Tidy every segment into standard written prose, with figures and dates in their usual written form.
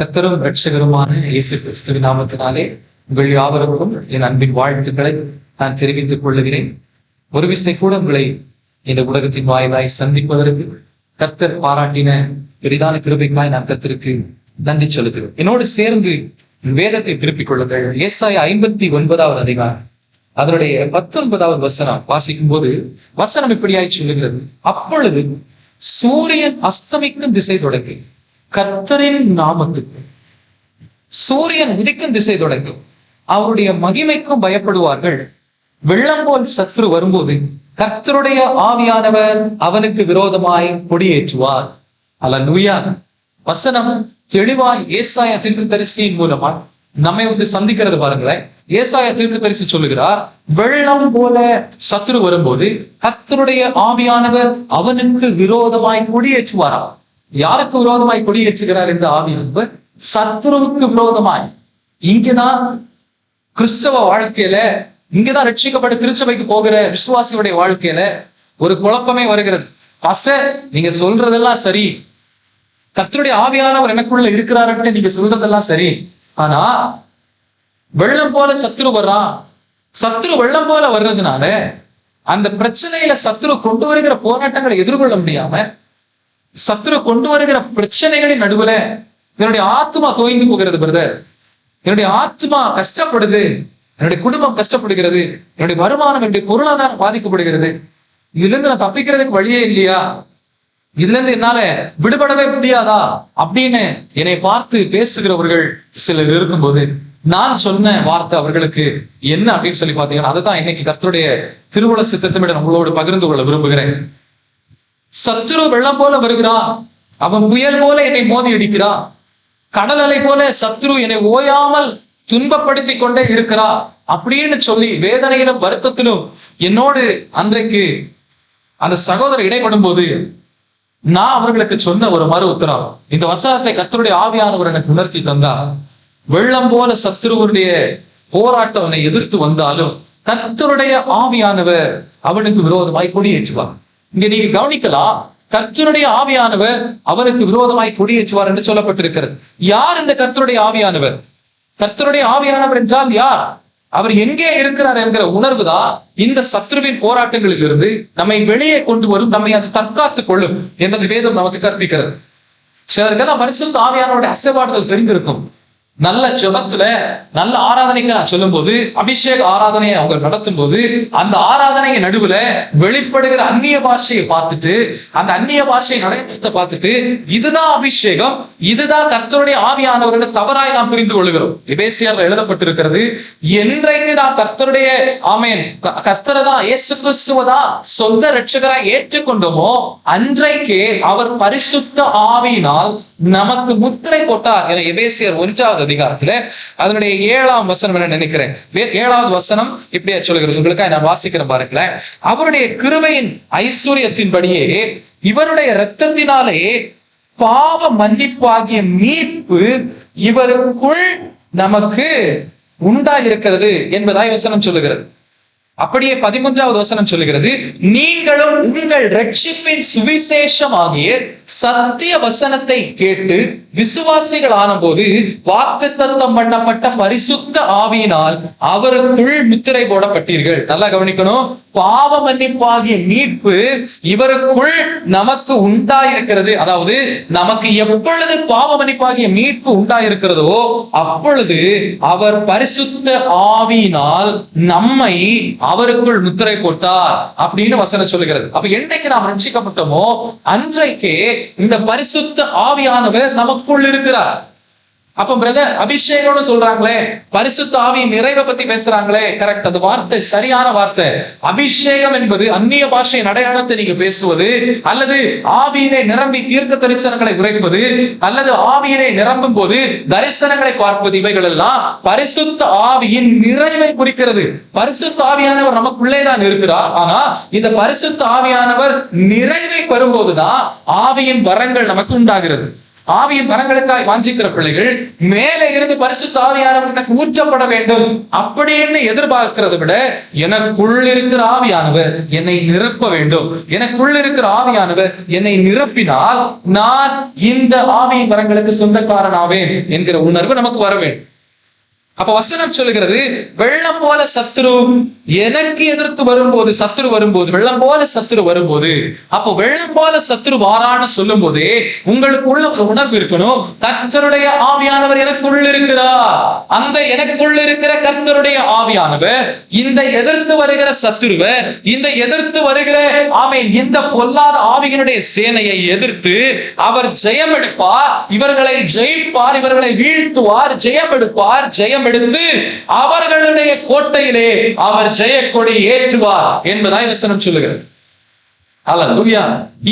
கர்த்தரும் இரட்சகருமான இயேசு கிறிஸ்துவின் நாமத்தினாலே உங்கள் யாவருக்கும் என் அன்பின் வாழ்த்துக்களை நான் தெரிவித்துக் கொள்ளுகிறேன். ஒரு விசை கூட உங்களை இந்த உலகத்தின் வாயிலாய் சந்திப்பதற்கு கர்த்தர் பாராட்டின பெரிதான கிருபைக்காய் நான் கர்த்தருக்கு நன்றி செலுத்துகிறேன். என்னோடு சேர்ந்து வேதத்தை திருப்பிக் கொள்ளுங்கள். ஏசாயா 59வது அதிகாரம் அதனுடைய 19வது வசனம் வாசிக்கும் போது வசனம் இப்படியாய் சொல்லுகிறது. அப்பொழுது சூரியன் அஸ்தமிக்கும் திசை தொடங்கி கர்த்தரின் நாமத்துக்கு, சூரியன் உதிக்கும் திசை தொடங்கும் அவருடைய மகிமைக்கும் பயப்படுவார்கள். வெள்ளம் போல் சத்துரு வரும்போது கர்த்தருடைய ஆவியானவர் அவனுக்கு விரோதமாய் கொடியேற்றுவார். அல்லேலூயா. வசனம் தெளிவாய் ஏசாயா தீர்க்கதரிசியின் மூலமா நம்மை சந்திக்கிறது பாருங்களேன். ஏசாயா தீர்க்கதரிசி சொல்லுகிறார், வெள்ளம் போல சத்துரு வரும்போது கர்த்தருடைய ஆவியானவர் அவனுக்கு விரோதமாய் கொடியேற்றுவாரா? யாருக்கு விரோதமாய் கொடியேற்றுகிறார் இந்த ஆவியானவர்? சத்துருவுக்கு விரோதமாய். இங்கதான் கிறிஸ்தவ வாழ்க்கையில, இங்கதான் ரட்சிக்கப்பட்ட திருச்சபைக்கு போகிற விசுவாசியுடைய வாழ்க்கையில ஒரு குழப்பமே வருகிறது. பாஸ்டர், நீங்க சொல்றதெல்லாம் சரி, கர்த்தருடைய ஆவியானவர் எனக்குள்ள இருக்கிறார்ட்டு நீங்க சொல்றதெல்லாம் சரி, ஆனா வெள்ளம் போல சத்துரு வர்றான். சத்துரு வெள்ளம் போல வர்றதுனால அந்த பிரச்சனையில சத்துரு கொண்டு வருகிற போராட்டங்களை எதிர்கொள்ள முடியாம, சத்துரு கொண்டு வருகிற பிரச்சனைகளின் நடுவுல என்னுடைய ஆத்மா தோய்ந்து போகிறது. பிரதர், என்னுடைய ஆத்மா கஷ்டப்படுது, என்னுடைய குடும்பம் கஷ்டப்படுகிறது, என்னுடைய வருமானம், என்னுடைய பொருளாதாரம் பாதிக்கப்படுகிறது. இதுல இருந்து நான் தப்பிக்கிறதுக்கு வழியே இல்லையா? இதுல இருந்து என்னால விடுபடவே முடியாதா அப்படின்னு என்னை பார்த்து பேசுகிறவர்கள் சிலர் இருக்கும்போது நான் சொன்ன வார்த்தை அவர்களுக்கு என்ன அப்படின்னு சொல்லி பாத்தீங்கன்னா, அதுதான் இன்னைக்கு கர்த்தருடைய திருவுள சித்தத்தை நம்மளோடு பகிர்ந்து கொள்ள விரும்புகிறேன். சத்துரு வெள்ளம் போல வருகிறான், அவன் புயல் போல என்னை மோதி அடிக்கிறான், கடல் அலை போல சத்துரு என்னை ஓயாமல் துன்பப்படுத்தி கொண்டே இருக்கிறா அப்படின்னு சொல்லி வேதனையிலும் வருத்தத்திலும் என்னோடு அன்றைக்கு அந்த சகோதரர் இடைப்படும் போது நான் அவர்களுக்கு சொன்ன ஒரு மறு உத்தரவு, இந்த வசனத்தை கர்த்தருடைய ஆவியானவர் எனக்கு உணர்த்தி தந்தார். வெள்ளம் போல சத்துருவனுடைய போராட்டம் அவனை எதிர்த்து வந்தாலும் கர்த்தருடைய ஆவியானவர் அவனுக்கு விரோதமாய் கொடியேற்றுவார். இங்க நீங்க கவனிக்கலாம், கர்த்தருடைய ஆவியானவர் அவருக்கு விரோதமாய் கொடியேற்றுவார் என்று சொல்லப்பட்டிருக்கிறது. யார் இந்த கர்த்தருடைய ஆவியானவர்? கர்த்தருடைய ஆவியானவர் என்றால் யார்? அவர் எங்கே இருக்கிறார் என்கிற உணர்வுதான் இந்த சத்ருவின் போராட்டங்களில் இருந்து நம்மை வெளியே கொண்டு வரும், நம்மை அது தற்காத்துக் கொள்ளும் என்பது வேதம் நமக்கு கற்பிக்கிறது. சிலருக்கெல்லாம் பரிசுத்த ஆவியானவருடைய அசைபாடுகள் தெரிந்திருக்கும். நல்ல ஜெபத்துல, நல்ல ஆராதனைக்கு நான் சொல்லும் போது, அபிஷேக ஆராதனையை அவங்க நடத்தும் போது அந்த ஆராதனை நடுவுல வெளிப்படுகிற அந்நிய பாஷையை பார்த்துட்டு, அந்த அந்நிய பாஷையை நடைமுறை பார்த்துட்டு, இதுதான் அபிஷேகம், இதுதான் கர்த்தருடைய ஆவியானவர்களை தவறாய் நாம் புரிந்து கொள்கிறோம். எபேசியர்ல எழுதப்பட்டிருக்கிறது, என்றைக்கு நாம் கர்த்தருடைய ஆமென் கர்த்தரை தான், இயேசு கிறிஸ்துவதான் சொந்த இரட்சகராய் ஏற்றுக்கொண்டோமோ அன்றைக்கே அவர் பரிசுத்த ஆவியினால் நமக்கு முத்திரை போட்டார் என எபேசியர் 1வது அதிகாரத்துல அதனுடைய 7ஆம் வசனம் என்ன நினைக்கிறேன், 7வது வசனம் இப்படியா சொல்லுகிறது. உங்களுக்காக நான் வாசிக்கிறேன் பாருங்களேன். அவருடைய கிருபையின் ஐஸ்வர்யத்தின்படியே இவருடைய இரத்தத்தினாலே பாவ மன்னிப்பாகிய மீட்பு இவருக்குள் நமக்கு உண்டாயிருக்கிறது என்பதாய் வசனம் சொல்லுகிறது. அப்படியே 13வது வசனம் சொல்லுகிறது, நீங்களும் உங்கள் ரட்சிப்பின் சுவிசேஷமாகிய சத்திய வசனத்தை கேட்டு விசுவாசிகள் ஆன போது வாக்குத்தத்தம் பண்ணப்பட்ட பரிசுத்த ஆவியினால் அவருக்குள் முத்திரை போடப்பட்டீர்கள். நல்லா கவனிக்கணும், பாவ மன்னிப்பாகிய மீட்பு இவருக்குள் நமக்கு உண்டாயிருக்கிறது. அதாவது நமக்கு எப்பொழுது பாவ மன்னிப்பாகிய மீட்பு உண்டாயிருக்கிறதோ அப்பொழுது அவர் பரிசுத்த ஆவியினால் நம்மை அவருக்குள் முத்திரை போட்டார் அப்படின்னு வசனம் சொல்லுகிறது. அப்ப என்னைக்கு நாம் ரட்சிக்கப்பட்டோமோ அன்றைக்கே இந்த பரிசுத்த ஆவியானவர் நமக்குள் இருக்கிறார். அப்ப பிரதர், அபிஷேகம்னு சொல்றாங்களே, பரிசுத்த ஆவியின் நிறைவை பத்தி பேசுறாங்களே, கரெக்ட், அந்த வார்த்தை சரியான வார்த்தை. அபிஷேகம் என்பது அந்நிய பாஷை அடையாளத்தை நீங்க பேசுவது, அல்லது ஆவியினை நிரம்பி தீர்க்க தரிசனங்களை உரைப்பது, அல்லது ஆவியினை நிரம்பும் போது தரிசனங்களை பார்ப்பது, இவைகள் எல்லாம் பரிசுத்த ஆவியின் நிறைவை குறிக்கிறது. பரிசுத்த ஆவியானவர் நமக்குள்ளேதான் இருக்கிறார். ஆனா இந்த பரிசுத்த ஆவியானவர் நிறைவை பெறும்போதுதான் ஆவியின் வரங்கள் நமக்கு உண்டாகிறது. ஆவியின் வரங்களுக்காய் வாஞ்சிக்கிற பிள்ளைகள் மேலே இருந்து பரிசுத்த ஆவியானவர் எனக்கு ஊற்றப்பட வேண்டும் அப்படின்னு எதிர்பார்க்கிறத விட, எனக்குள் இருக்கிற ஆவியானவர் என்னை நிரப்ப வேண்டும், எனக்குள் இருக்கிற ஆவியானவர் என்னை நிரப்பினால் நான் இந்த ஆவியின் வரங்களுக்கு சொந்தக்காரனாவேன் என்கிற உணர்வு நமக்கு வர வேண்டும். அப்ப வசனம் சொல்லுகிறது, வெள்ளம் போல சத்துரு எனக்கு எதிர்த்து வரும்போது, சத்துரு வரும்போது, வெள்ளம் போல சத்துரு வரும்போது, அப்போ வெள்ளம் போல சத்துரு வாரான்னு சொல்லும் போதே உங்களுக்கு உள்ள ஒரு உணர்வு இருக்கணும், கர்த்தருடைய ஆவியானவர் எனக்குள்ள இருக்கிறார். அந்த எனக்குள்ள இருக்கிற கர்த்தருடைய ஆவியானவர் இந்த எதிர்த்து வருகிற சத்துருவை, இந்த எதிர்த்து வருகிற இந்த பொல்லாத ஆவியினுடைய சேனையை எதிர்த்து அவர் ஜெயம் எடுப்பார், இவர்களை ஜெயிப்பார், இவர்களை வீழ்த்துவார், ஜெயம் எடுப்பார், ஜெயம் எடுத்து அவர்களுடைய கோட்டையிலே அவர் ஜெய கொடி ஏற்றுவார் என்பதாய் வசனம் சொல்லுகிறது. அல்லேலூயா.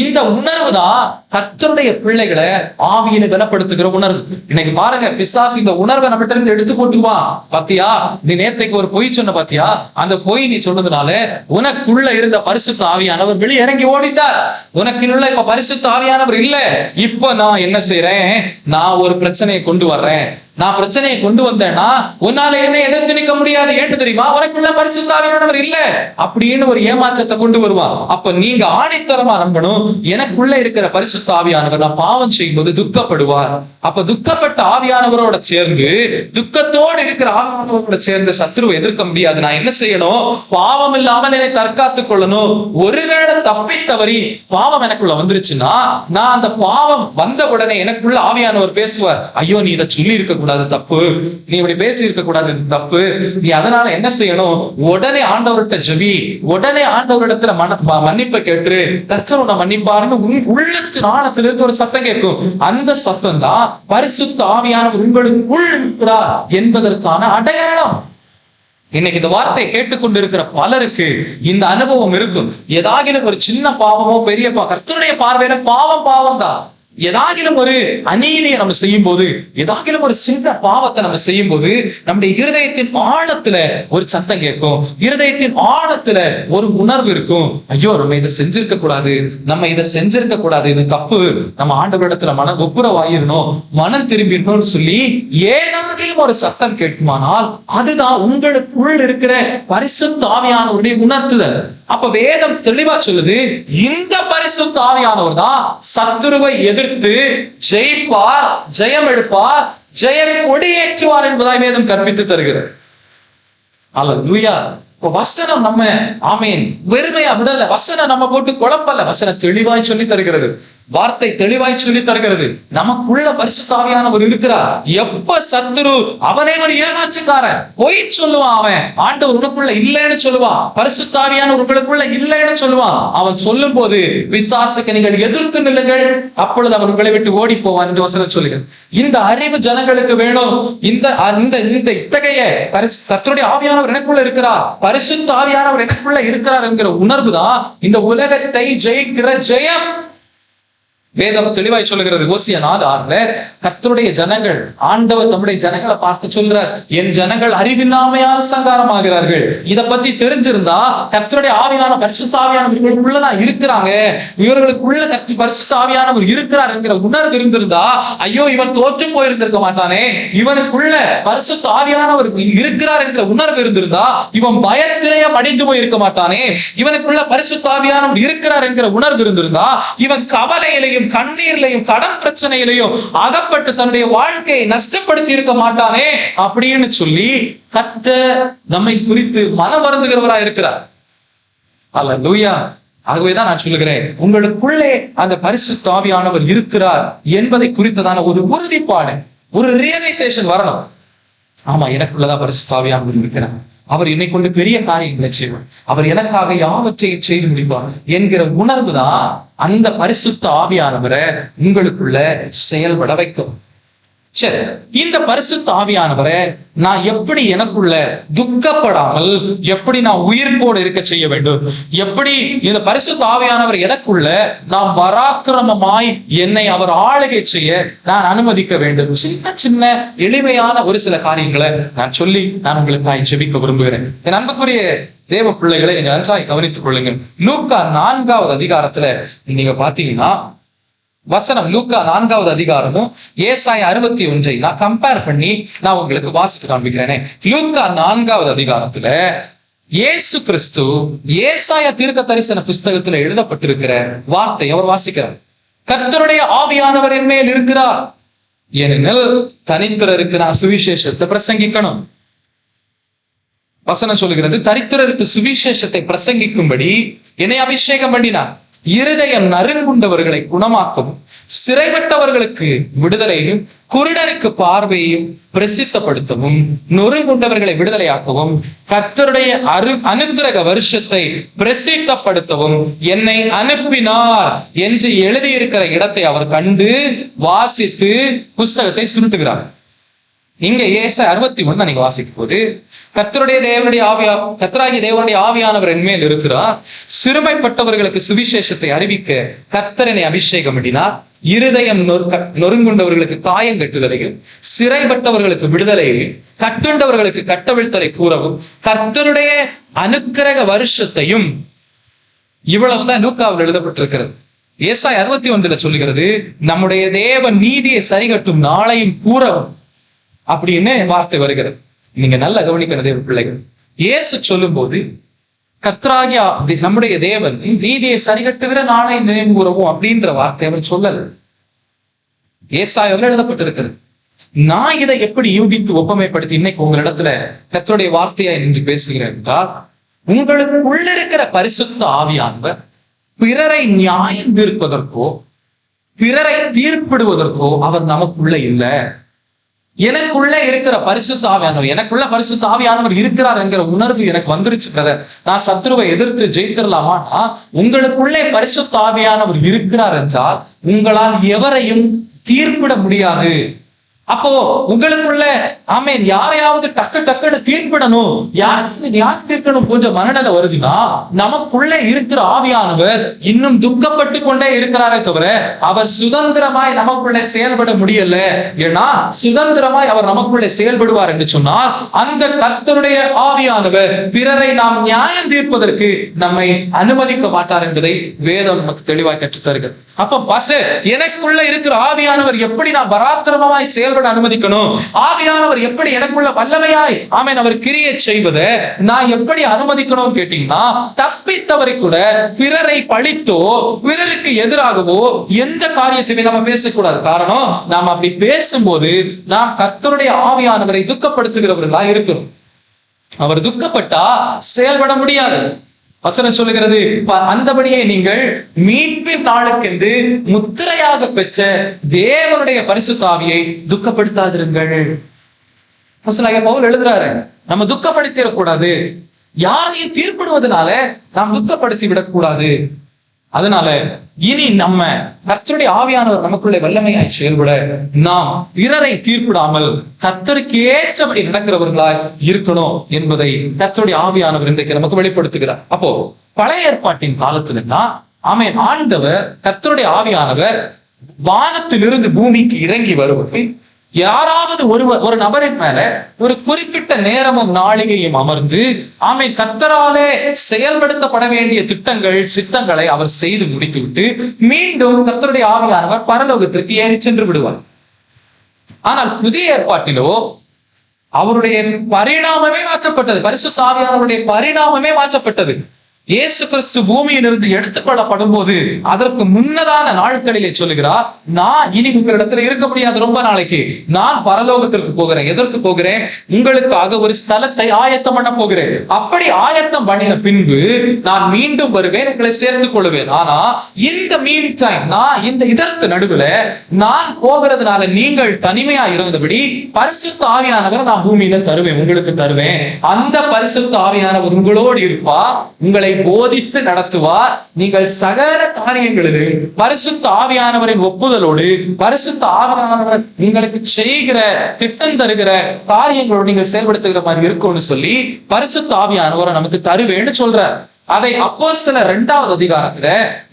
இந்த உணர்வு தான் கர்த்தருடைய பிள்ளைகளை ஆவியில பலப்படுத்துகிற உணர்வு. இன்னைக்கு பாருங்க, பிசாசு இந்த உணர்வை நம்மகிட்ட இருந்து எடுத்து போட்டுவான். பாத்தியா, நீ நேத்தைக்கு ஒரு பொய் சொன்ன பாத்தியா, அந்த பொய் நீ சொன்னதுனால உனக்குள்ள இருந்த பரிசுத்த ஆவியானவர் வெளியே இறங்கி ஓடிட்டார். உனக்குள்ள இப்ப பரிசுத்த ஆவியானவர் இல்ல. இப்ப நான் என்ன செய்யறேன், நான் ஒரு பிரச்சனையை கொண்டு வர்றேன். நான் பிரச்சனையை கொண்டு வந்தேன்னா உன்னால என்ன எதிர்த்து நிற்க முடியாது. ஏன்னு தெரியுமா, உனக்குள்ள பரிசுத்த ஆவியானவர் இல்ல அப்படின்னு ஒரு ஏமாற்றத்தை கொண்டு வருவான். அப்ப நீங்க ஆணித்தரமா நம்பணும், எனக்குள்ள இருக்கிற பரிசுத்த ஆவியானவர் நான் பாவம் செய்யும்போது துக்கப்படுவார். அப்ப துக்கப்பட்ட ஆவியானவரோட சேர்ந்து, துக்கத்தோடு இருக்கிற ஆவியானவரோட சேர்ந்து சத்துருவை எதிர்க்க முடியாது. நான் என்ன செய்யணும், பாவம் இல்லாமல் என்னை தற்காத்துக் கொள்ளணும். ஒருவேளை தப்பி தவறி பாவம் எனக்குள்ள வந்துருச்சுன்னா, நான் அந்த பாவம் வந்த உடனே எனக்குள்ள ஆவியானவர் பேசுவார், ஐயோ நீ இதை சொல்லி இருக்க கூடாது, தப்பு, நீ இப்படி பேசி இருக்க கூடாது, தப்பு, நீ அதனால என்ன செய்யணும், உடனே ஆண்டவர்கிட்ட ஜெபி, உடனே ஆண்டவரிடத்துல மன்னிப்பை கேட்டு கர்த்தர் மன்னிப்பாருன்னு உள்ளத்தின் ஆழத்திலிருந்து ஒரு சத்தம் கேட்கும். அந்த சத்தம் தான் பரிசுத்த ஆவியானவர் உங்களுக்குள் இருக்கிறார் என்பதற்கான அடையாளம். இன்னைக்கு இந்த வார்த்தையை கேட்டுக்கொண்டிருக்கிற பலருக்கு இந்த அனுபவம் இருக்கும். ஏதாகிலும் ஒரு சின்ன பாவமோ பெரிய கர்த்தருடைய பார்வையில பாவம் தான். ஏதாகிலும் ஒரு அநீதியை நம்ம செய்யும் போது, ஏதாகிலும் ஒரு சின்ன பாவத்தை நம்ம செய்யும் போது நம்முடைய இருதயத்தின் ஆழத்துல ஒரு சத்தம் கேட்கும், இருதயத்தின் ஆழத்துல ஒரு உணர்வு இருக்கும், ஐயோ நம்ம இதை செஞ்சிருக்க கூடாது, நம்ம இதை செஞ்சிருக்க கூடாது, இது தப்பு, நம்ம ஆண்டவரிடத்துல ஒப்புரவாயிரணும், மனம் திரும்பிடணும்னு சொல்லி ஏதாகிலும் ஒரு சத்தம் கேட்குமானால் அதுதான் உங்களுக்குள் இருக்கிற பரிசுத்த ஆவியானவருடைய உணர்த்துதல். அப்ப வேதம் தெளிவா சொல்லுது, இந்த பரிசுத்த ஆவியானவர் தான் சத்துருவை எதிர்த்து ஜெயிப்பார், ஜெயம் எடுப்பார், ஜெய கொடியேற்றுவார் என்பதாய் வேதம் கற்பித்து தருகிறது. அல்லேலூயா. வசனம் நம்ம வெறுமையா விடல, வசனம் நம்ம போட்டு குழப்பல, வசனம் தெளிவாய் சொல்லி தருகிறது, வார்த்தை தெளிவாய் சொல்லி தருகிறது. நமக்குள்ள பரிசுத்த ஆவியானவர் இருக்கிறார். எப்ப சத்துரு அவனே ஒரு ஏமாற்றுக்காரன், பொய் சொல்லுவான், அவன் ஆண்டவர் உனக்குள்ள இல்லைன்னு சொல்லுவான், பரிசுத்த ஆவியானவர் உங்களுக்குள்ள இல்லைன்னு சொல்லுவான். அவன் சொல்லும் போது விசுவாசத்தை நீங்கள் எதிர்த்து நில்லுங்கள், அப்பொழுது அவன் உங்களை விட்டு ஓடி போவான் என்று வசனம் சொல்லுகிறது. இந்த அறிவு ஜனங்களுக்கு வேணும். இந்த இத்தகைய கர்த்தருடைய ஆவியானவர் எனக்குள்ள இருக்கிறார், பரிசுத்த ஆவியானவர் எனக்குள்ள இருக்கிறார் என்கிற உணர்வு தான் இந்த உலகத்தை ஜெயிக்கிற ஜெயம். வேதம் தெளிவாய் சொல்லுகிறது. ஓசியா 4:6 கர்த்தருடைய ஜனங்கள், ஆண்டவர் தம்முடைய ஜனங்களை பார்த்து சொல்றார், என் ஜனங்கள் அறிவில்லாமையால் சங்காரமாகிறார்கள். இதை பத்தி தெரிஞ்சிருந்தா கர்த்தருடைய ஆவியான பரிசுத்த ஆவியானவர்களுக்குள்ளதான் இருக்கிறாங்க, இவர்களுக்குள்ள பரிசுத்த ஆவியானவர் இருக்கிறார் என்கிற உணர்வு இருந்திருந்தா, ஐயோ இவன் தோற்று போயிருந்திருக்க மாட்டானே, இவனுக்குள்ள பரிசுத்த ஆவியானவர் இருக்கிறார் என்கிற உணர்வு இருந்திருந்தா இவன் பயத்திலேயே மடிந்து போயிருக்க மாட்டானே, இவனுக்குள்ள பரிசுத்த ஆவியானவர் இருக்கிறார் என்கிற உணர்வு இருந்திருந்தா இவன் கவலையிலையும் கண்ணீர்லையும் கடன் பிரச்சனையிலையும் அகப்பட்டு தன்னுடைய வாழ்க்கையை நஷ்டப்படுத்தி இருக்க மாட்டானே அப்படின்னு சொல்லி கர்த்தர் நம்மை குறித்து மனம் வருந்துகிறவராய் இருக்கிறார். அல்லேலூயா. ஆகவேதான் நான் சொல்லுகிறேன், உங்களுக்குள்ளே அந்த பரிசுத்த ஆவியானவர் இருக்கிறார் என்பதை குறித்ததான ஒரு உறுதிப்பாடு, ஒரு ரியலைசேஷன் வரணும். ஆமா, எனக்குள்ளதான் பரிசுத்த ஆவியானவர் இருக்கிறார், அவர் என்னை கொண்டு பெரிய காரியங்களை செய்வார், அவர் எனக்காக யாவற்றையும் செய்து முடிப்பார் என்கிற உணர்வு தான் அந்த பரிசுத்த ஆவியானவரை உங்களுக்குள்ள செயல்பட வைக்கும். சரி, இந்த பரிசுத்த ஆவியானவரை நான் எப்படி எனக்குள்ள துக்கப்படாமல் எப்படி நான் உயிர்ப்போடு இருக்க செய்ய வேண்டும், எப்படி இந்த பரிசுத்த ஆவியானவர் எனக்குள்ள நான் பராக்கிரமமாய் என்னை அவர் ஆளுகை செய்ய நான் அனுமதிக்க வேண்டும். சின்ன சின்ன எளிமையான ஒரு சில காரியங்களை நான் சொல்லி நான் உங்களுக்காக ஜெபிக்க விரும்புகிறேன். என் அன்புக்குரிய தேவ பிள்ளைகளை நீங்க நன்றாய் கவனித்துக் கொள்ளுங்கள். லூக்கா 4வது அதிகாரத்துல நீங்க பாத்தீங்கன்னா வசனம் லூக்கா 4வது அதிகாரமும் ஏசாயா 61 நான் கம்பேர் பண்ணி நான் உங்களுக்கு வாசித்து காண்பிக்கிறேனே. லூக்கா 4வது அதிகாரத்துல இயேசு கிறிஸ்து ஏசாயா தீர்க்க தரிசன புஸ்தகத்துல எழுதப்பட்டிருக்கிற வார்த்தை அவர் வாசிக்கிறார். கர்த்தருடைய ஆவியானவர் என் மேல் இருக்கிறார், ஏனெனில் தரித்திரருக்கு நான் சுவிசேஷத்தை பிரசங்கிக்கணும். வசனம் சொல்லுகிறது, தரித்திரருக்கு சுவிசேஷத்தை பிரசங்கிக்கும்படி என்னை அபிஷேகம் பண்ணினார். இருதயம் நறுங்குண்டவர்களை குணமாக்கவும், சிறைப்பட்டவர்களுக்கு விடுதலையும், குருடருக்கு பார்வையையும் பிரசித்தப்படுத்தவும், நொறுங்குண்டவர்களை விடுதலையாக்கவும், கர்த்தருடைய அனுக்கிரக வருஷத்தை பிரசித்தப்படுத்தவும் என்னை அனுப்பினார் என்று எழுதியிருக்கிற இடத்தை அவர் கண்டு வாசித்து புஸ்தகத்தை சுருட்டுகிறார். இங்க ஏசாயா 61 நீங்க வாசிக்கும் போது, கர்த்தராகிய தேவனுடைய ஆவியானவர் என் மேல் இருக்கிறார், சிறுமைப்பட்டவர்களுக்கு சுவிசேஷத்தை அறிவிக்க கர்த்தரனை அபிஷேகம் பண்ணினார், இருதயம் நொறுங்குண்டவர்களுக்கு காயம் கட்டுதலையும், சிறைப்பட்டவர்களுக்கு விடுதலையும், கட்டுண்டவர்களுக்கு கட்டவிழ்த்தலை கூறவும், கர்த்தருடைய அனுக்கிரக வருஷத்தையும். இவ்வளவுதான் லூக்காவில் எழுதப்பட்டிருக்கிறது. ஏசாயா 61 சொல்லுகிறது, நம்முடைய தேவன் நீதியை சரிகட்டும் நாளையும் கூறவும் அப்படின்னு வார்த்தை வருகிறது. நீங்க நல்லா கவனிக்கணும் தேவ பிள்ளைகள். இயேசு சொல்லும் போது கர்த்தராகிய நம்முடைய தேவன் நீதியை சரிகட்டுகிற நாளை நினைவு கூறவும் அப்படின்ற வார்த்தை அவர் சொல்லல. ஏசாயாவில் எழுதப்பட்டிருக்கிறது. நான் இதை எப்படி யூகித்து ஒப்பமைப்படுத்தி இன்னைக்கு உங்களிடத்துல கர்த்தருடைய வார்த்தையா நின்று பேசுகிறேன் என்றால், உங்களுக்கு உள்ளிருக்கிற பரிசுத்த ஆவியானவர் பிறரை நியாயம் தீர்ப்பதற்கோ பிறரை தீர்ப்பிடுவதற்கோ அவர் நமக்குள்ள இல்லை. எனக்குள்ள இருக்கிற பரிசுத்த ஆவியானவர், எனக்குள்ள பரிசுத்த ஆவியானவர் இருக்கிறார் என்கிற உணர்வு எனக்கு வந்துருச்சு பிரதர், நான் சத்ருவை எதிர்த்து ஜெயித்திரலாமான்னா, உங்களுக்குள்ளே பரிசுத்த ஆவியானவர் இருக்கிறார் என்றால் உங்களால் எவரையும் தீர்ப்பிட முடியாது. அப்போ உங்களுக்குள்ள ஆமேன் யாரையாவது டக்குன்னு தீர்ப்பிடணும், யாருக்கு நியாயம் தீர்க்கணும் கொஞ்சம் மனநிலை வருதுன்னா, நமக்குள்ள இருக்கிற ஆவியானவர் இன்னும் துக்கப்பட்டு கொண்டே இருக்கிறாரே தவிர அவர் சுதந்திரமாய் நமக்குள்ள செயல்பட முடியல. ஏன்னா சுதந்திரமாய் அவர் நமக்குள்ள செயல்படுவார் என்று சொன்னால், அந்த கர்த்தருடைய ஆவியானவர் பிறரை நாம் நியாயம் தீர்ப்பதற்கு நம்மை அனுமதிக்க மாட்டார் என்பதை வேதம் நமக்கு தெளிவாய் கற்றுத் தருகிறது. அப்போ பாஸ்டர், எனக்குள்ள இருக்கிற ஆவியானவர் எப்படி நான் பராக்கிரமமாய் செயல்பட அனுமதிக்கணும், ஆவியானவர் எப்படி எனக்குள்ள வல்லமையாய் ஆமென் அவர் கிரியை செய்வதை நான் எப்படி அனுமதிக்கணும் கேட்டீங்கன்னா, தப்பித்தவரை கூட பிறரை பழித்தோ பிறருக்கு எதிராகவோ எந்த காரியத்தையுமே நம்ம பேசக்கூடாது. காரணம், நாம் அப்படி பேசும்போது நாம் கர்த்தருடைய ஆவியானவரை துக்கப்படுத்துகிறவர்களா இருக்கிறோம். அவர் துக்கப்பட்டா செயல்பட முடியாது. வசனம் சொல்லுகிறது, அந்தபடியே நீங்கள் மீட்பின் நாளுக்கென்று முத்திரையாக பெற்ற தேவனுடைய பரிசுத்த ஆவியை துக்கப்படுத்தாதிருங்கள். அப்போஸ்தலனாகிய பவுல் எழுதுறாரு, நம்ம துக்கப்படுத்திடக்கூடாது, யாரையும் தீர்ப்பிடுவதனால நாம் துக்கப்படுத்தி விடக்கூடாது. அதனால இனி நம்ம கர்த்தருடைய ஆவியானவர் நமக்குள்ளே வல்லமையாய் செயல்பட நாம் பிறரை தீர்ப்பிடாமல் கர்த்தருக்கு ஏற்றபடி நடக்கிறவர்களாய் இருக்கணும் என்பதை கர்த்தருடைய ஆவியானவர் இன்றைக்கு நமக்கு வெளிப்படுத்துகிறார். அப்போ பழைய ஏற்பாட்டின் காலத்துல ஆமென் ஆண்டவர் கர்த்தருடைய ஆவியானவர் வானத்திலிருந்து பூமிக்கு இறங்கி வருவது, யாராவது ஒரு நபரின் மேல ஒரு குறிப்பிட்ட நேரமும் நாளிகையும் அமர்ந்து ஆமென் கர்த்தராலே செயல்படுத்தப்பட வேண்டிய திட்டங்கள் சித்தங்களை அவர் செய்து முடித்துவிட்டு மீண்டும் கர்த்தருடைய ஆவியானவர் பரலோகத்திற்கு ஏறி சென்று விடுவார். ஆனால் புதிய ஏற்பாட்டிலோ அவருடைய பரிணாமமே மாற்றப்பட்டது. பரிசுத்த ஆவியானவருடைய பரிணாமமே மாற்றப்பட்டது. இயேசு கிறிஸ்து பூமியிலிருந்து எடுத்துக்கொள்ளப்படும் போது அதற்கு முன்னதான நாட்களிலே சொல்லுகிறார், நான் இனி உங்களிடத்துல இருக்க முடியாது ரொம்ப நாளைக்கு, நான் பரலோகத்திற்கு போகிறேன். எதற்கு போகிறேன்? உங்களுக்காக ஒரு ஸ்தலத்தை ஆயத்தம் பண்ண போகிறேன். அப்படி ஆயத்தம் பண்ணின பின்பு நான் மீண்டும் வருவேன், உங்களை சேர்த்துக் கொள்வேன். ஆனா இந்த மீன் டைம் நான் இதற்கு நடுவுல நான் போகிறதுனால நீங்கள் தனிமையா இருந்தபடி பரிசுத்த ஆவியானவர் நான் பூமியில தருவேன், உங்களுக்கு தருவேன். அந்த பரிசுத்த ஆவியானவர் உங்களோடு இருப்பா, உங்களை போதித்து நடத்துவார். நீங்கள் சகல காரியங்களிலும் பரிசுத்த ஆவியானவரின் ஒப்புதலோடு பரிசுத்த ஆவியானவர் உங்களுக்கு செய்கிற திட்டம் தருகிற காரியங்களோடு நீங்கள் செயல்படுத்துகிற மாதிரி இருக்கும்னு சொல்லி பரிசுத்த ஆவியானவரை நமக்கு தருவேன்னு சொல்றார். அதை அப்போஸ்தலர் 2வது அதிகாரத்துல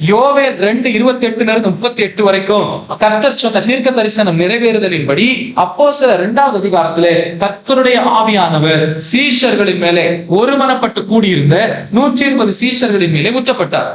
யோவேல் 2:28 வரைக்கும் கர்த்தர் சொன்ன தீர்க்க தரிசனம் நிறைவேறுதலின்படி அப்போஸ்தலர் 2வது அதிகாரத்துல கர்த்தருடைய ஆவியானவர் சீஷர்களின் மேலே ஒருமனப்பட்டு கூடியிருந்த 120 சீஷர்களின் மேலே ஊற்றப்பட்டார்.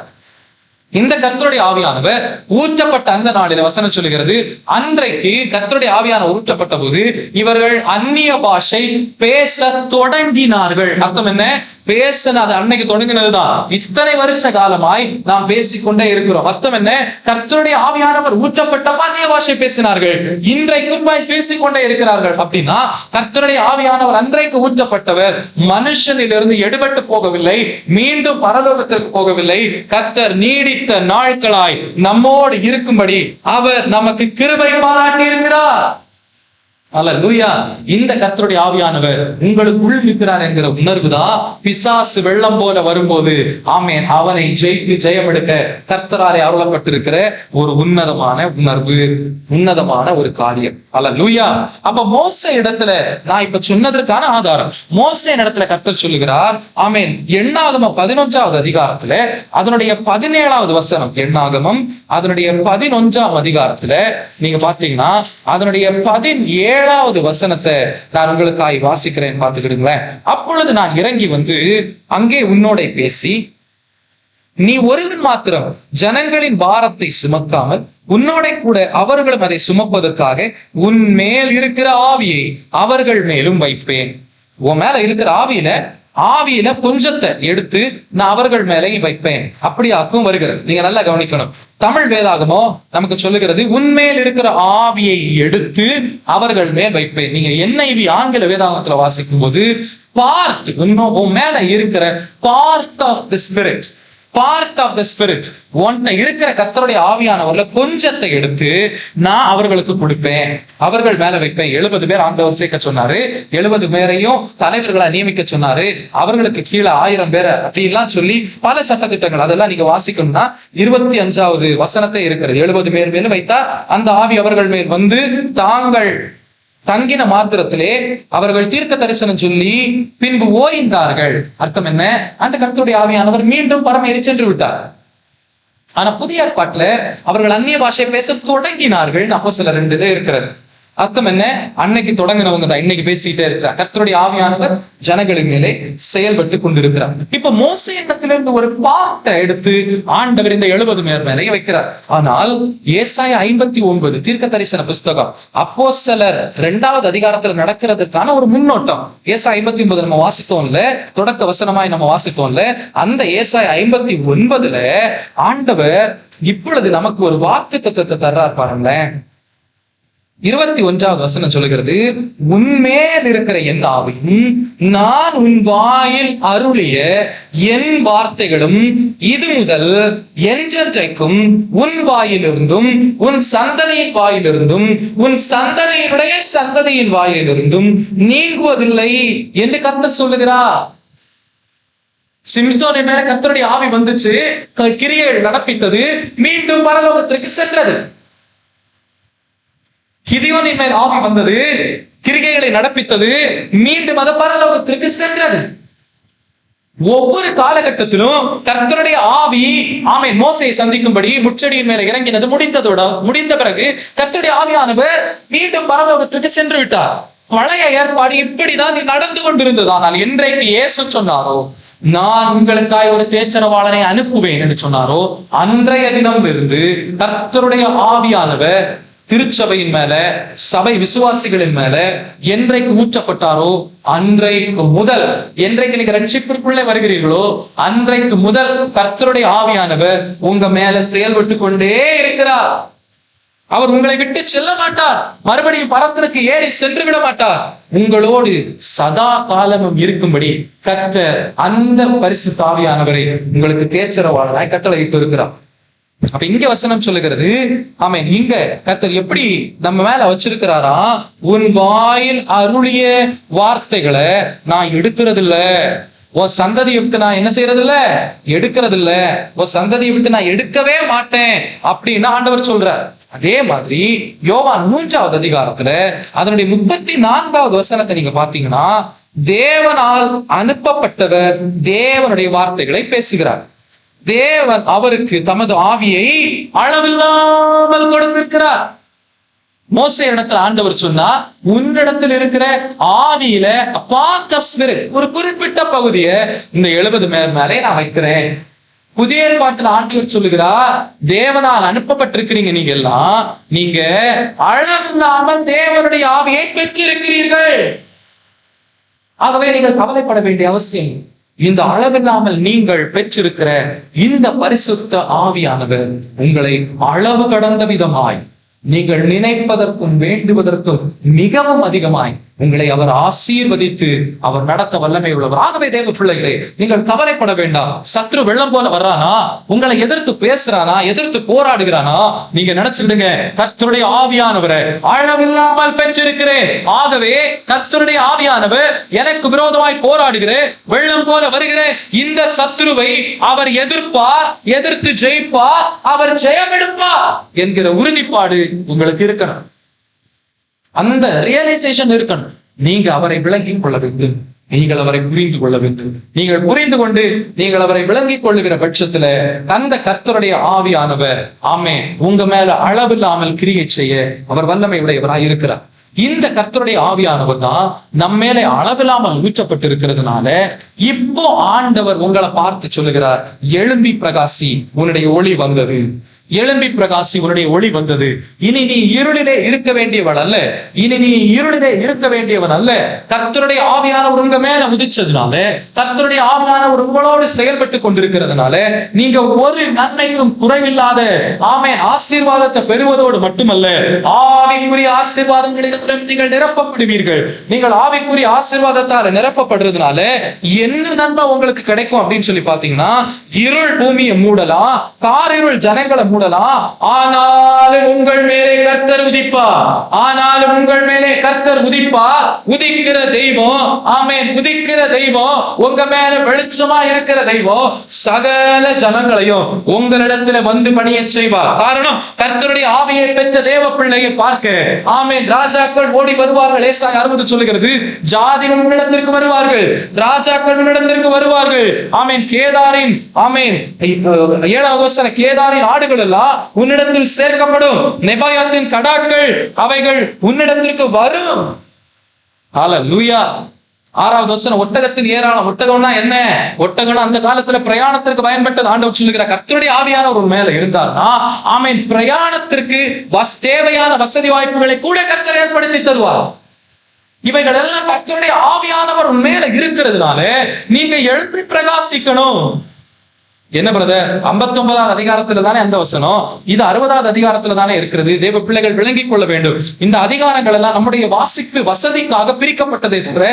இந்த கர்த்தருடைய ஆவியானவர் ஊற்றப்பட்ட அந்த நாளில வசனம் சொல்லுகிறது, அன்றைக்கு கர்த்தருடைய ஆவியானவர் ஊற்றப்பட்ட போது இவர்கள் அந்நிய பாஷை பேச தொடங்கினார்கள். அர்த்தம் என்ன? பேசினது அன்னைக்கு தொடங்கினதுதான். இத்தனை வருஷ காலமாய் நாம் பேசிக்கொண்டே இருக்கிறோம். அர்த்தம் என்ன? கர்த்தருடைய ஆவியானவர் ஊற்றப்பட்ட அந்நிய பாஷை பேசினார்கள், இன்றைக்கும் பேசிக்கொண்டே இருக்கிறார்கள். அப்படின்னா கர்த்தருடைய ஆவியானவர் அன்றைக்கு ஊற்றப்பட்டவர் மனுஷனிலிருந்து எடுபட்டு போகவில்லை, மீண்டும் பரலோகத்திற்கு போகவில்லை. கர்த்தர் நீடித்த நாட்களாய் நம்மோடு இருக்கும்படி அவர் நமக்கு கிருபை பாராட்டி இருக்கிறார். அல்லேலூயா. இந்த கர்த்தருடைய ஆவியானவர் உங்களுக்குள் இருக்கிறார் என்கிற உணர்வுதான் பிசாசு வெள்ளம் போல வரும்போது ஆமென் அவனை ஜெயித்து ஜெயம் எடுக்க கர்த்தராலே அருளப்பட்டிருக்கிற ஒரு உன்னதமான உணர்வு, உன்னதமான ஒரு காரியம். அல்லேலூயா. அப்ப மோசே இடத்துல நான் இப்ப சொன்னதற்கான ஆதாரம், மோசே இடத்துல கர்த்தர் சொல்லுகிறார். ஆமென். எண்ணாகமம் 11வது அதிகாரத்துல அதனுடைய 17வது வசனம், எண்ணாகமம் அதனுடைய 11ஆம் அதிகாரத்துல நீங்க பாத்தீங்கன்னா அதனுடைய 17வது வசனத்தை நான் உங்களுக்காய் வாசிக்கிறேன், பார்த்துக்கிடுங்களேன். அப்பொழுது நான் இறங்கி வந்து அங்கே உன்னோட பேசி, நீ ஒருவன் மாத்திரம் ஜனங்களின் பாரத்தை சுமக்காமல் உன்னோட கூட அவர்களும் அதை சுமப்பதற்காக உன் மேல் இருக்கிற ஆவியை அவர்கள் மேலும் வைப்பேன். உன் மேல இருக்கிற ஆவியில கொஞ்சத்தை எடுத்து நான் அவர்கள் மேலேயும் வைப்பேன். அப்படியாக்கும் வருகிறது. நீங்க நல்லா கவனிக்கணும். தமிழ் வேதாகமோ நமக்கு சொல்லுகிறது உன்மேல் இருக்கிற ஆவியை எடுத்து அவர்கள் மேல் வைப்பேன். நீங்க NIV ஆங்கில வேதாகமத்துல வாசிக்கும் போது பார்ட், உன் மேல இருக்கிற part of the spirit, part of the spirit, உன்கிட்ட இருக்கிற கர்த்தருடைய ஆவியானவர்ல கொஞ்சத்தை எடுத்து நான் அவர்களுக்கு கொடுப்பேன், அவர்கள் மேல வைப்பேன். 70 பேர் ஆண்டவர் சேர்க்க சொன்னாரு, 70 பேரையும் தலைவர்களை நியமிக்க சொன்னாரு, அவர்களுக்கு கீழே 1000 பேரை அப்படிலாம் சொல்லி பல சட்டத்திட்டங்கள். அதெல்லாம் நீங்க வாசிக்கணும்னா 25வது வசனத்தை இருக்கிறது. 70 பேர் மேல வைத்தா அந்த ஆவி அவர்கள் மேல் வந்து தாங்கள் தங்கின மாத்திரத்திலே அவர்கள் தீர்க்க தரிசனம் சொல்லி பின்பு ஓய்ந்தார்கள். அர்த்தம் என்ன? அந்த கர்த்தருடைய ஆவியானவர் மீண்டும் பரமேறி சென்று விட்டார். ஆனா புதிய ஏற்பாட்டுல அவர்கள் அந்நிய பாஷை பேச தொடங்கினார்கள். அப்போஸ்தலர் 2ல இருக்கிறது. அர்த்தம் என்ன? அன்னைக்கு தொடங்கினவங்க தான் இன்னைக்கு பேசிட்டே இருக்கிறார். கர்த்தருடைய ஆவியானவர் ஜனங்களின் மேலே செயல்பட்டு கொண்டிருக்கிறார். இப்ப மோசே இடத்திலிருந்து ஒரு பாட்டை எடுத்து ஆண்டவர் இந்த 70 பேர் மேலே வைக்கிறார். ஆனால் ஏசாயா 59 தீர்க்க தரிசன புஸ்தகம் அப்போஸ்தலர் 2வது அதிகாரத்துல நடக்கிறதுக்கான ஒரு முன்னோட்டம். ஏசாயா 59 நம்ம வாசித்தோம்ல, தொடக்க வசனமாய் நம்ம வாசித்தோம்ல, அந்த ஏசாயா 59ல ஆண்டவர் இப்பொழுது நமக்கு ஒரு வாக்கு தத்தத்தை தர்றார் பாருங்களேன். 21வது வசனம் சொல்லுகிறது, உன்மேல் இருக்கிற என் ஆவியும் நான் உன் வாயில் அருளிய என் வார்த்தைகளும் இது முதல் என்றென்றைக்கும் உன் வாயிலிருந்தும் உன் சந்ததியின் வாயிலிருந்தும் உன் சந்ததியினுடைய சந்ததியின் வாயிலிருந்தும் நீங்குவதில்லை என்று கர்த்தர் சொல்லுகிறார். சிம்சோன் மேல கர்த்தருடைய ஆவி வந்துச்சு, கிரியைகள் நடப்பித்தது, மீண்டும் பரலோகத்திற்கு சென்றது. கிதியோனின் மேல் ஆவி வந்தது, கிரிகைகளை நடப்பித்தது, மீண்டும் அது பரலோகத்திற்கு சென்றது. ஒவ்வொரு காலகட்டத்திலும் கர்த்தருடைய ஆவி ஆமென் மோசேயை சந்திக்கும்படி முச்சடியின் மேல இறங்கினது முடிந்த பிறகு கர்த்தருடைய ஆவியானவர் மீண்டும் பரலோகத்திற்கு சென்று விட்டார். பழைய ஏற்பாடு இப்படிதான் நடந்து கொண்டிருந்தது. ஆனால் இன்றைக்கு இயேசு சொன்னாரோ, நான் உங்களுக்காய் ஒரு தேச்சரவாளனை அனுப்புவேன் என்று சொன்னாரோ, அன்றைய தினம் இருந்து கர்த்தருடைய ஆவியானவர் திருச்சபையின் மேல, சபை விசுவாசிகளின் மேல என்றைக்கு ஊற்றப்பட்டாரோ அன்றைக்கு முதல், என்றைக்கு நீங்க ரட்சிப்பிற்குள்ளே வருகிறீர்களோ அன்றைக்கு முதல் கர்த்தருடைய ஆவியானவர் உங்க மேல செயல்பட்டு கொண்டே இருக்கிறார். அவர் உங்களை விட்டு செல்ல மாட்டார், மறுபடியும் பரத்திற்கு ஏறி சென்று விட மாட்டார். உங்களோடு சதா காலமும் இருக்கும்படி கர்த்தர் அந்த பரிசுத்த ஆவியானவரை உங்களுக்கு தேச்சரவாளராய் கட்டளையிட்டு இருக்கிறார். அப்ப இங்க வசனம் சொல்லுகிறது, ஆமென், இங்க கர்த்தர் எப்படி நம்ம மேல வச்சிருக்கிறாரா, உன் வாயில் அருளிய வார்த்தைகளை நான் எடுக்கிறது இல்ல, உன் சந்ததியை விட்டு நான் என்ன செய்யறது இல்ல, எடுக்கிறது இல்ல, உன் சந்ததியை விட்டு நான் எடுக்கவே மாட்டேன் அப்படின்னு ஆண்டவர் சொல்றார். அதே மாதிரி யோவான் 3வது அதிகாரத்துல அதனுடைய 34வது வசனத்தை நீங்க பாத்தீங்கன்னா, தேவனால் அனுப்பப்பட்டவர் தேவனுடைய வார்த்தைகளை பேசுகிறார். தேவன் அவருக்கு தமது ஆவியை அளவில்லாமல் கொடுத்திருக்கிறார். மோசே இடத்துல ஆண்டவர் சொன்னா, உன்னிடத்தில் இருக்கிற ஆவியில பார்ட் ஆஃப் ஸ்பிரிட், ஒரு குறிப்பிட்ட பகுதியை இந்த 70 பேர் மேலே நான் வைக்கிறேன். புதிய ஏற்பாட்டில் ஆண்டவர் சொல்லுகிறார், தேவனால் அனுப்பப்பட்டிருக்கிறீங்க நீங்க எல்லாம், நீங்க அளவில்லாமல் தேவனுடைய ஆவியை பெற்றிருக்கிறீர்கள். ஆகவே நீங்கள் கவலைப்பட வேண்டிய அவசியம். இந்த அளவில்லாமல் நீங்கள் பெற்றிருக்கிற இந்த பரிசுத்த ஆவியானவர் உங்களை அளவு கடந்த விதமாய், நீங்கள் நினைப்பதற்கும் வேண்டுவதற்கும் மிகவும் அதிகமாய் உங்களை அவர் ஆசீர்வதித்து அவர் நடத்த வல்லமை உள்ளவர். ஆகவே தேவ பிள்ளைகளே, நீங்கள் கவலைப்பட வேண்டாம். சத்ரு வெள்ளம் போல வர்றானா, உங்களை எதிர்த்து பேசுறானா, எதிர்த்து போராடுகிறானா, நீங்க நினைச்சுடுங்க, கர்த்தருடைய ஆவியானவரை அளவில்லாமல் பெற்றிருக்கிறேன். ஆகவே கர்த்தருடைய ஆவியானவர் எனக்கு விரோதமாய் போராடுகிறேன், வெள்ளம் போல வருகிறேன், இந்த சத்ருவை அவர் எதிர்ப்பார், எதிர்த்து ஜெயிப்பார், அவர் ஜெயம் எடுப்பார் என்கிற உறுதிப்பாடு உங்களுக்கு இருக்கணும். அந்த ரியலைசேஷன் இருக்கணும். நீங்க அவரை விளங்கிக் கொள்ள வேண்டும், நீங்கள் அவரை புரிந்து கொள்ள வேண்டும். நீங்கள் புரிந்து கொண்டு நீங்கள் அவரை விளங்கிக் கொள்ளுகிற பட்சத்துல அந்த கர்த்தருடைய ஆவியானவர் உங்க மேல அளவில்லாமல் கிரியை செய்ய அவர் வல்லமை உடையவராய் இருக்கிறார். இந்த கர்த்தருடைய ஆவியானவர் தான் நம்ம மேலே அளவில்லாமல் ஊற்றப்பட்டிருக்கிறதுனால இப்போ ஆண்டவர் உங்களை பார்த்து சொல்லுகிறார், எழும்பி பிரகாசி, உன்னுடைய ஒளி வந்தது. எழும்பி பிரகாசி, உன்னுடைய ஒளி வந்தது. இனி நீ இருளிலே இருக்க வேண்டியவள் அல்ல, இனி நீ இருளிலே இருக்க வேண்டியவன் அல்ல. கர்த்தருடைய ஆவியானவர் உங்க மேல உதிச்சதுனால, கர்த்தருடைய ஆவியானவர் உங்களோடு செயல்பட்டு கொண்டிருக்கிறதுனால நீங்க ஒரு நன்மைக்கும் குறைவில்லாத ஆசீர்வாதத்தை பெறுவதோடு மட்டுமல்ல, ஆவிக்குரிய ஆசீர்வாதங்களிலும் நீங்கள் நிரப்பப்படுவீர்கள். நீங்கள் ஆவிக்குரிய ஆசீர்வாதத்தால் நிரப்பப்படுறதுனால என்ன நன்மை உங்களுக்கு கிடைக்கும் அப்படின்னு சொல்லி பாத்தீங்கன்னா, இருள் பூமியை மூடலாம், காரிருள் ஜனங்களை மூடலாம், ஆனாலும் உங்கள் மேலே கர்த்தர் உதிப்பார். ஆனாலும் உங்கள் மேலே கர்த்தர் உதிப்பார். உதிக்கிற தெய்வம், உதிக்கிற தெய்வம், உங்க மேல வெளிச்சமா இருக்கிற தெய்வம் சகல ஜனங்களையும் உங்களிடத்துல வந்து பணிய செய்வார். காரணம், கர்த்தருடைய ஆவியை பெற்ற தேவ பிள்ளையை பார்க்க ராஜாக்கள் ஓடி வருவார்கள். ஏசாயா 60 சொல்லுகிறது, ஜாதிகள் உன்னிடத்திற்கு வருவார்கள், ராஜாக்கள் உன்னிடத்திற்கு வருவார்கள். கேதாரின் 7வது வசனம், கேதாரின் ஆடுகள் எல்லாம் உன்னிடத்தில் சேர்க்கப்படும், நெபாயாத்தின் கடாக்கள் அவைகள் உன்னிடத்திற்கு வரும். ஹல்லேலூயா. 6வது வசனம், ஒட்டகத்தின் ஏராளம். ஒட்டகம்னா என்ன? ஒட்டகம் அந்த காலத்துல பிரயாணத்திற்கு பயன்பட்டது. ஆண்டவர் சொல்லுகிறார், கர்த்தருடைய ஆவியானவர் ஒரு மேல இருந்தார்னா பிரயாணத்திற்கு தேவையான வசதி வாய்ப்புகளை கூட கர்த்தர் ஏற்படுத்தி தருவார். இவைகள் எல்லாம் கர்த்தருடைய ஆவியானவர் மேல இருக்கிறதுனால நீங்க எழுப்பி பிரகாசிக்கணும். என்ன பிரதர், 59வது அதிகாரத்துல தானே அந்த வசனம், இது 60வது அதிகாரத்துல தானே இருக்கிறது. தேவ பிள்ளைகள் விளங்கிக் கொள்ள வேண்டும். இந்த அதிகாரங்கள் எல்லாம் நம்முடைய வாசிப்பு வசதிக்காக பிரிக்கப்பட்டதை தவிர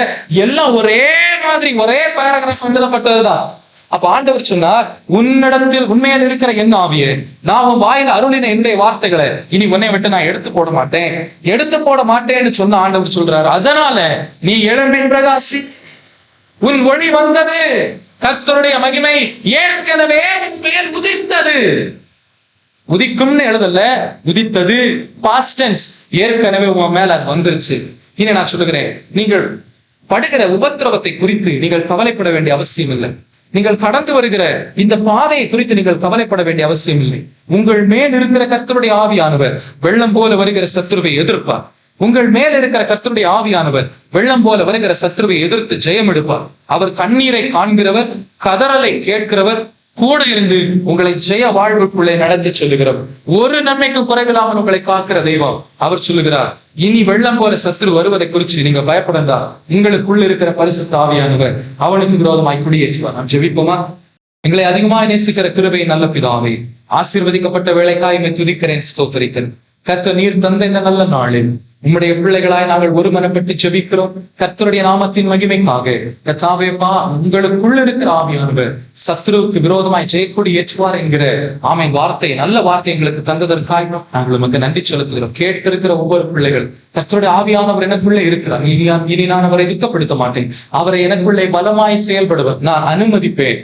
எல்லாம் ஒரே மாதிரி ஒரே பேராகிராஃப் எழுதப்பட்டதுதான். அப்ப ஆண்டவர் சொன்னார், உன்னிடத்தில் உண்மையில் இருக்கிற என் ஆவியே, நான் உன் வாயில அருளின என்னுடைய வார்த்தைகளை இனி உன்னை விட்டு நான் எடுத்து போட மாட்டேன்னு சொன்ன ஆண்டவர் சொல்றாரு. அதனால நீ எழும்பி பிரகாசி, உன் ஒளி வந்தது, கர்த்தருடைய மகிமை ஏற்கனவே உன் மேல் உதித்தது. உதிக்கும்னு எழுதல, உதித்தது பாஸ்ட் டென்ஸ், ஏற்கனவே உன் மேல அது வந்துருச்சு. இனி நான் சொல்லுகிறேன், நீங்கள் படுகிற உபத்திரவத்தை குறித்து நீங்கள் கவலைப்பட வேண்டிய அவசியம் இல்லை. நீங்கள் கடந்து வருகிற இந்த பாதையை குறித்து நீங்கள் கவலைப்பட வேண்டிய அவசியம் இல்லை. உங்கள் மேல் இருக்கிற கர்த்தருடைய ஆவியானவர் வெள்ளம் போல வருகிற சத்துருவை எதிர்ப்பார். உங்கள் மேல் இருக்கிற கர்த்தருடைய ஆவியானவர் வெள்ளம் போல வருகிற சத்துருவை எதிர்த்து ஜெயம் எடுப்பார். அவர் கண்ணீரை காண்கிறவர், கதறலை கேட்கிறவர், கூட இருந்து உங்களை ஜெய வாழ்வுக்குள்ளே நடத்தி சொல்லுகிறவர், ஒரு நன்மைக்கும் குறைவில்லாமல் உங்களை காக்கிற தெய்வம். அவர் சொல்லுகிறார், இனி வெள்ளம் போல சத்துரு வருவதை குறித்து நீங்க பயப்படா, உங்களுக்குள்ள இருக்கிற பரிசுத்த ஆவியானவர் அவனுக்கு விரோதமாய் குடியேற்றுவார். நாம் ஜெபிப்போமா? எங்களை அதிகமாக நேசிக்கிற கிருபை நல்ல பிதாவே, ஆசீர்வதிக்கப்பட்ட வேலைக்காய் துதிக்கிறேன், ஸ்தோத்தரிக்கிறேன். கர்த்தர் நீர் தந்த இந்த நல்ல நாளில் உம்முடைய பிள்ளைகளாய் நாங்கள் ஒருமனப்பட்டு ஜெபிக்கிறோம். கர்த்தருடைய நாமத்தின் மகிமைக்காக கர்த்தாவேப்பா, உங்களுக்குள்ள இருக்கிற ஆவியானவர் சத்ருவுக்கு விரோதமாய் ஜெயக்கொடி ஏற்றுவார் என்கிற வார்த்தை, நல்ல வார்த்தை எங்களுக்கு தந்ததற்காக நாங்கள் உமக்கு நன்றி செலுத்துகிறோம். கேட்டிருக்கிற ஒவ்வொரு பிள்ளைகள், கர்த்தருடைய ஆவியானவர் எனக்குள்ளே இருக்கிறார், இனி நான் அவரை துக்கப்படுத்த மாட்டேன், அவரை எனக்குள்ளே பலமாய் செயல்படுவர் நான் அனுமதிப்பேன்,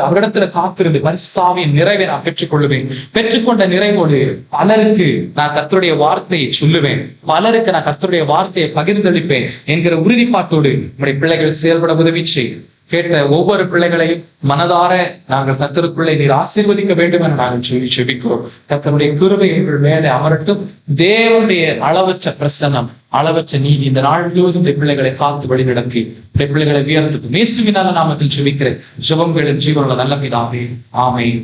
அவரிடத்துல காத்திருந்து பரிசுத்த ஆவியின் நிறைவை நான் பெற்றுக்கொள்ளுவேன். பெற்றுக்கொண்ட நிறைவோடு பலருக்கு நான் கர்த்தருடைய வார்த்தையை சொல்லுவேன், பலருக்கு நான் கர்த்தருடைய வார்த்தையை பகிர்ந்தளிப்பேன் என்கிற உறுதிப்பாட்டோடு நம்முடைய பிள்ளைகள் செயல்பட உதவி செய்யும். கேட்ட ஒவ்வொரு பிள்ளைகளையும் மனதார நாங்கள் கர்த்தருக்குள்ளே நீர் ஆசீர்வதிக்க வேண்டும் என நாங்கள் சொல்லி செபிக்கிறோம். கர்த்தருடைய கிருபை எங்கள் மேலே அமரட்டும். தேவனுடைய அளவற்ற பிரசன்னம் அளவற்ற நீதி இந்த நாள் முழுவதும் இந்த பிள்ளைகளை காத்து வழி நடத்தி இந்த பிள்ளைகளை உயர்த்து இயேசுவினால நாமத்தில் ஜெபிக்கிறேன். ஜெபங்களின் ஜீவனுள்ள நல்ல பிதாவே, ஆமென்.